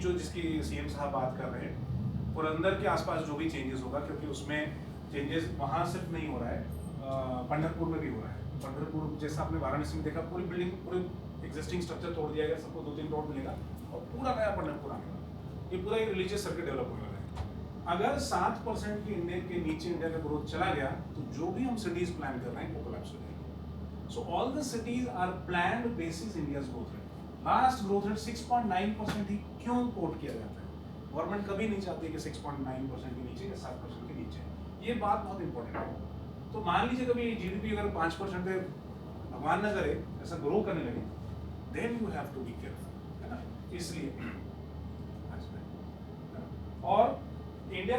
जो जिसकी सीएम साहब बात कर रहे हैं, पुरंदर के आसपास जो भी चेंजेस होगा, क्योंकि उसमें चेंजेस वहाँ सिर्फ नहीं हो रहा है, पंढरपुर में भी हो रहा है। पंढरपुर जैसा आपने वाराणसी में देखा, पूरी बिल्डिंग, पूरे एग्जिस्टिंग स्ट्रक्चर तोड़ दिया गया, सबको 2-3 रोड मिलेगा और पूरा नया पंढरपुर आने वाला। ये पूरा एक रिलीजियस सर्किट डेवलप होने वाला है। अगर 7% की इंडिया के नीचे इंडिया का ग्रोथ चला गया तो जो भी हम सिटीज प्लान कर रहे हैं वो कोलैप्स हो जाएगी। So all the cities are planned basis India's growth rate. Last growth rate 6.9% ही क्यों कोट किया जाता है? गवर्नमेंट कभी नहीं चाहती कि 6.9% के नीचे या 7% के नीचे। ये बात बहुत इंपॉर्टेंट है। तो मान लीजिए कभी जीडीपी अगर 5% पे भगवान न करे ऐसा ग्रो करने लगे, then you have to be careful, है ना? इसलिए और इंडिया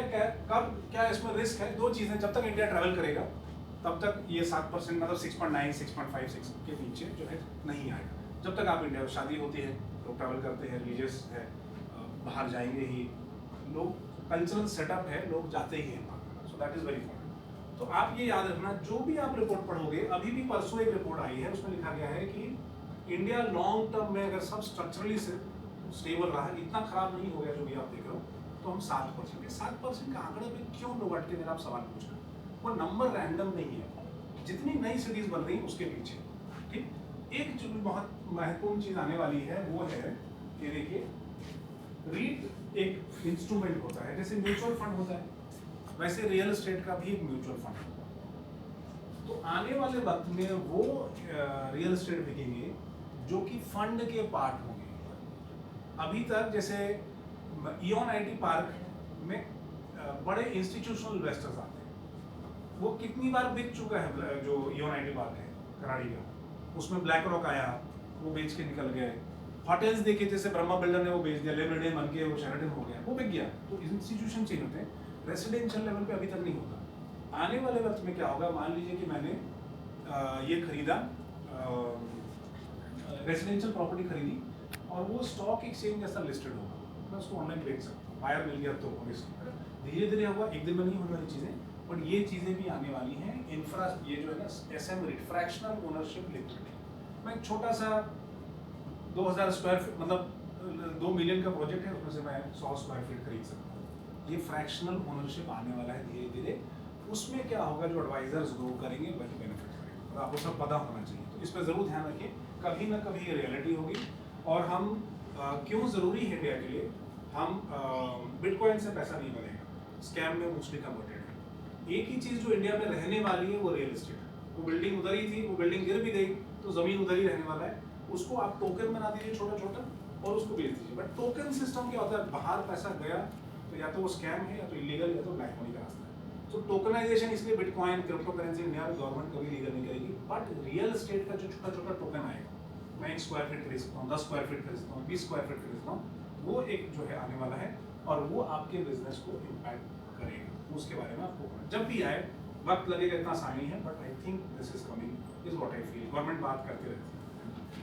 कब क्या इसमें रिस्क है? दो चीजें, जब तक इंडिया ट्रैवल करेगा तब तक ये 7% मतलब 6.9, 6.5, 6 के नीचे जो है नहीं आएगा। जब तक आप इंडिया में शादी होती है, लोग ट्रैवल करते हैं, रिलीजियस है, बाहर जाएंगे ही लोग, कल्चरल सेटअप है, लोग जाते ही हैं, so that is very important. तो आप ये याद रखना, जो भी आप रिपोर्ट पढ़ोगे, अभी भी परसों एक रिपोर्ट आई है, उसमें लिखा गया है कि इंडिया लॉन्ग टर्म में अगर सब स्ट्रक्चरली से स्टेबल रहा, इतना खराब नहीं हो गया जो भी आप देख रहे हो, तो हम 7% का आंकड़े पे क्यों लोग अटके, मेरा आप सवाल पूछ रहे हो। वो नंबर रैंडम नहीं है, जितनी नई सिटीज बन रही है उसके पीछे। ठीक, एक जो बहुत महत्वपूर्ण चीज आने वाली है वो है, ये देखिए, रीट एक इंस्ट्रूमेंट होता है, जैसे म्यूचुअल फंड होता है, वैसे रियल एस्टेट का भी एक म्यूचुअल फंड होता है। तो आने वाले वक्त में वो रियल एस्टेट बिकेंगे जो कि फंड के पार्ट होंगे। अभी तक जैसे इओन आईटी पार्क में बड़े इंस्टीट्यूशनल इन्वेस्टर्स आते हैं, वो कितनी बार बिक चुका है जो इओन आईटी पार्क है कराड़ी का, उसमें ब्लैक रॉक आया, वो बेच के निकल गए। होटल्स देखे, जैसे ब्रह्मा बिल्डर ने वो बेच दिया, ले मेरिडियन बन के वो शेराटन हो गया, वो बिक गया। तो इंस्टीट्यूशन चेंज होते हैं, रेसिडेंशियल लेवल पे अभी तक नहीं होता। आने वाले वक्त में क्या होगा, मान लीजिए कि मैंने ये खरीदा, रेसिडेंशियल प्रॉपर्टी खरीदी और वो स्टॉक एक्सचेंज जैसा लिस्टेड होगा, मैं उसको ऑनलाइन बेच सकता हूँ, बायर मिल गया तो धीरे धीरे होगा, एक दिन में नहीं होने वाली चीज़ें, बट ये चीज़ें भी आने वाली हैं। इंफ्रा, ये जो है ना SM rate, fractional ownership liquidity, मैं एक छोटा सा 2000 स्क्वायर फीट, मतलब 2 मिलियन का प्रोजेक्ट है, उसमें से मैं 100 स्क्वायर फीट खरीद सकता हूँ। ये फ्रैक्शनल ओनरशिप आने वाला है धीरे धीरे। उसमें क्या होगा, जो एडवाइजर्स ग्रो करेंगे वही बेनिफिट करेंगे, और आपको सब पता होना चाहिए। तो इस पर ज़रूर ध्यान रखिए, कभी ना कभी ये रियलिटी होगी। और हम क्यों ज़रूरी है इंडिया के लिए, हम बिटकॉइन से पैसा नहीं बनेगा, स्कैम में मोस्टली कन्वर्टेड है। एक ही चीज़ जो इंडिया में रहने वाली है वो रियल एस्टेट है। वो बिल्डिंग उधर ही थी, वो बिल्डिंग गिर भी गई तो ज़मीन उधर ही रहने वाला है। उसको आप टोकन बना दीजिए छोटा छोटा और उसको बेच दीजिए। बट टोकन सिस्टम क्या होता है, बाहर पैसा गया तो या तो वो स्कैम है, या तो इलीगल, या तो ब्लैक मनी का रास्ता है। तो टोकनाइजेशन, इसलिए बिटकॉइन, क्रिप्टो करेंसी इंडिया में गवर्नमेंट कभी लीगल नहीं करेगी। बट रियल एस्टेट का जो छोटा छोटा टोकन आएगा, मैं 1 स्क्वायर फीट खरीद सकता हूँ, 10 स्क्वायर फीट खरीद सकता हूँ, 20 स्क्वायर फीट खरीद सकता हूँ, वो एक जो है आने वाला है और वो आपके बिजनेस को इम्पैक्ट करेगा। उसके बारे में आपको जब भी आए, वक्त लगेगा, इतना आसानी है, but I think this is coming, is what I feel. Government बात करते रहती है,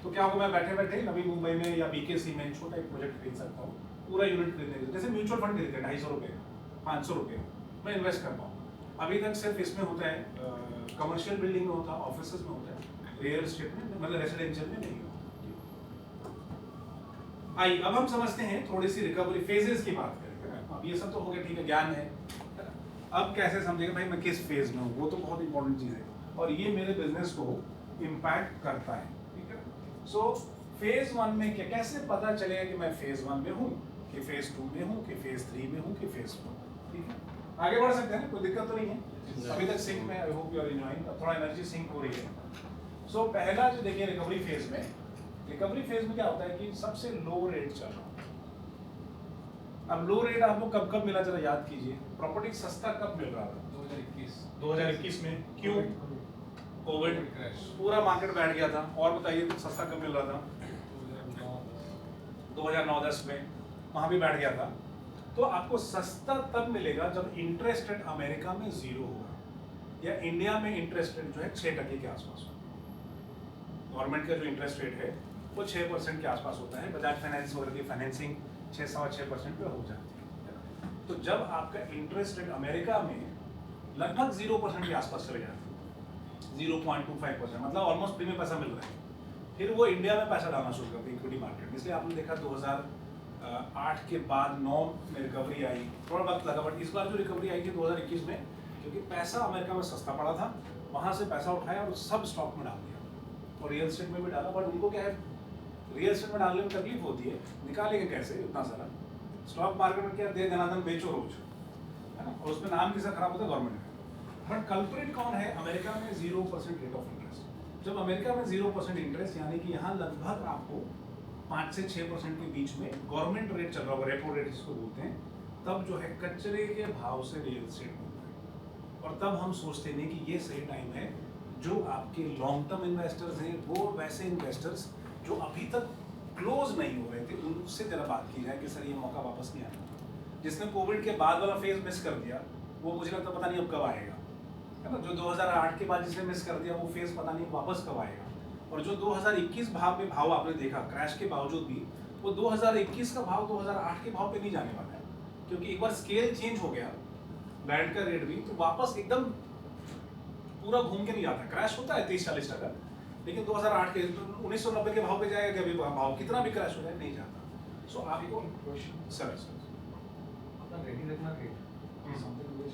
तो क्या होगा, मैं बैठे बैठे नवी मुंबई में या बीकेसी में छोटा एक प्रोजेक्ट खरीद सकता हूँ, पूरा यूनिट खरीदने के, जैसे म्यूचुअल फंड खरीदते हैं 250 रुपये, 500 रुपये मैं इन्वेस्ट कर पाऊँ। अभी तक सिर्फ इसमें होता है, कमर्शियल बिल्डिंग में होता है, ऑफिस में होता है, रियल एस्टेट में मतलब रेसिडेंशियल में नहीं होता। आइए अब हम समझते हैं थोड़ी सी रिकवरी फेजेस की बात करें। अब ये सब तो हो गया, ठीक है, ज्ञान है। अब कैसे समझेगा भाई मैं किस फेज में हूँ, वो तो बहुत इंपॉर्टेंट चीज़ है, और ये मेरे बिजनेस को इम्पैक्ट करता है। ठीक है, सो फेज 1 में क्या, कैसे पता चलेगा कि मैं फेज 1 में हूँ, कि फेज 2 में हूँ, कि फेज 3 में हूँ, कि फेज 4। ठीक है, आगे बढ़ सकते हैं, कोई दिक्कत तो नहीं है। अभी तक सिंक में, I hope you are enjoying, थोड़ा एनर्जी सिंक हो रही है। सो पहला जो देखिए रिकवरी फेज में, रिकवरी फेज में क्या होता है कि सबसे लो रेट चल रहा है। अब लो रेट आपको कब कब मिला, जरा याद कीजिए। प्रॉपर्टी सस्ता कब मिल रहा था? 2021 में। क्यों? कोविड, पूरा मार्केट बैठ गया था। और बताइए तो सस्ता कब मिल रहा था? 2009-10 में, वहां भी बैठ गया था। तो आपको सस्ता तब मिलेगा जब इंटरेस्ट रेट अमेरिका में 0 होगा, या इंडिया में इंटरेस्ट रेट जो है 6% के आसपास होगा। गवर्नमेंट का जो इंटरेस्ट रेट है वो 6% के आसपास होता है। बजाज फाइनेंस वगैरह की फाइनेंसिंग 6-6.25% पे हो जाती है। तो जब आपका इंटरेस्ट रेट अमेरिका में लगभग 0% के आसपास चले जाते हैं, 0.25%, मतलब ऑलमोस्ट फ्री में पैसा मिल रहा है, फिर वो इंडिया में पैसा डालना शुरू करते हैं इक्विटी मार्केट में। इसलिए आपने देखा 8 के बाद 9 में रिकवरी आई, थोड़ा वक्त लगा, बट इस बार जो रिकवरी आई थी 2021 में, क्योंकि पैसा अमेरिका में सस्ता पड़ा था, वहाँ से पैसा उठाया और सब स्टॉक में डाल दिया और रियल एस्टेट में भी डाला। बट उनको क्या है, रियल एस्टेट में डालने में तकलीफ होती है, निकालेंगे कैसे इतना सारा। स्टॉक मार्केट में क्या, दे दनादन बेचो रोज, है ना, और उसमें नाम किसका खराब होता है, गवर्नमेंट का। बट कल्प्रिट कौन है, अमेरिका में 0% रेट ऑफ इंटरेस्ट। जब अमेरिका में 0% इंटरेस्ट, यानी कि यहाँ लगभग आपको 5 से 6% के बीच में गवर्नमेंट रेट चल रहा होगा, रेपो रेट जिसको बोलते हैं, तब जो है कचरे के भाव से रियल एस्टेट मिलता है। और तब हम सोचते हैं कि ये सही टाइम है, जो आपके लॉन्ग टर्म इन्वेस्टर्स हैं, वो वैसे इन्वेस्टर्स जो अभी तक क्लोज नहीं हो रहे थे, उनसे जरा बात की जाए कि सर ये मौका वापस नहीं आना। जिसने कोविड के बाद वाला फेज मिस कर दिया, वो मुझे लगता पता नहीं अब कब आएगा, है ना। जो 2008 के बाद जिसने मिस कर दिया, वो फेज पता नहीं वापस कब आएगा। और जो 2021 में भाव आपने देखा क्रैश के बावजूद भी, वो 2021 का भाव 2008 के भाव पे नहीं जाने वाला है, क्योंकि एक बार स्केल चेंज हो गया बैंड का रेट भी, तो वापस एकदम पूरा घूम के नहीं आता। क्रैश होता है 30-40%, लेकिन 2008 के 1990 के भाव पे जाएगा कि अभी भाव कितना भी क्रैश हो जाए नहीं जाता। सो आपको क्वेश्चन सर अपना रेडी रखना रेट समथिंग व्हिच